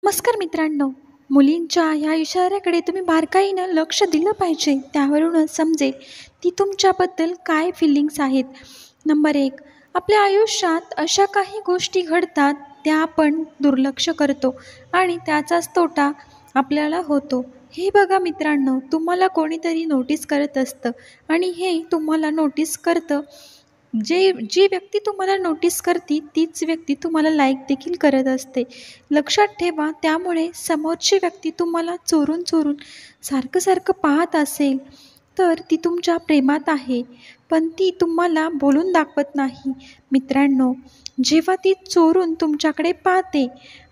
नमस्कार मित्रांनो, मुलींच्या ह्या इशाऱ्याकडे तुम्ही बारकाईनं लक्ष दिलं पाहिजे. त्यावरूनच समजेल ती तुमच्याबद्दल काय फिलिंग्स आहेत. नंबर 1, आपल्या आयुष्यात अशा काही गोष्टी घडतात त्या आपण दुर्लक्ष करतो आणि त्याचाच तोटा आपल्याला होतो. हे बघा मित्रांनो, तुम्हाला कोणीतरी नोटीस करत असतं आणि हे तुम्हाला नोटीस करतं. जी व्यक्ती तुम्हाला नोटीस करते तीच व्यक्ती तुम्हाला लाईक देखील करत असते. लक्षात ठेवा, त्यामुळे समोरची व्यक्ती तुम्हाला चोरून चोरून सारखं सारखं पाहत असेल तर ती तुमच्या प्रेमात आहे, पण ती तुम्हाला बोलून दाखवत नाही. मित्रांनो, जेव्हा ती चोरून तुमच्याकडे पाहते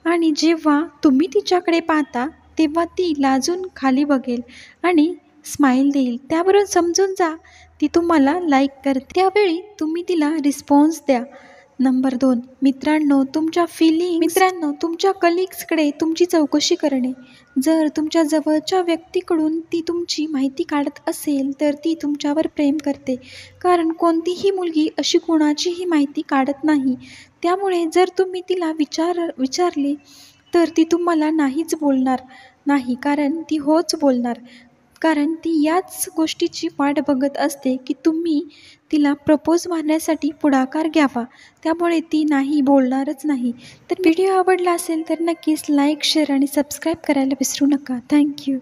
आणि जेव्हा तुम्ही तिच्याकडे पाहता तेव्हा ती लाजून खाली बघेल आणि स्माईल देईल. त्यावरून समजून जा ती तुम्हाला लाईक करते. त्यावेळी तुम्ही तिला रिस्पॉन्स द्या. नंबर 2, मित्रांनो, तुमच्या कलिग्सकडे तुमची चौकशी करणे. जर तुमच्या जवळच्या व्यक्तीकडून ती तुमची माहिती काढत असेल तर ती तुमच्यावर प्रेम करते, कारण कोणतीही मुलगी अशी कोणाचीही माहिती काढत नाही. त्यामुळे जर तुम्ही तिला विचारले तर ती तुम्हाला नाहीच बोलणार नाही, कारण ती होच बोलणार. कारण ती याच गोष्टीची वाट बघत असते की तुम्ही तिला प्रपोज मारण्यासाठी पुढाकार घ्यावा. त्यामुळे ती नाही बोलणारच नाही. तर व्हिडिओ आवडला असेल तर नक्कीच लाईक, शेअर आणि सबस्क्राईब करायला विसरू नका. थँक्यू.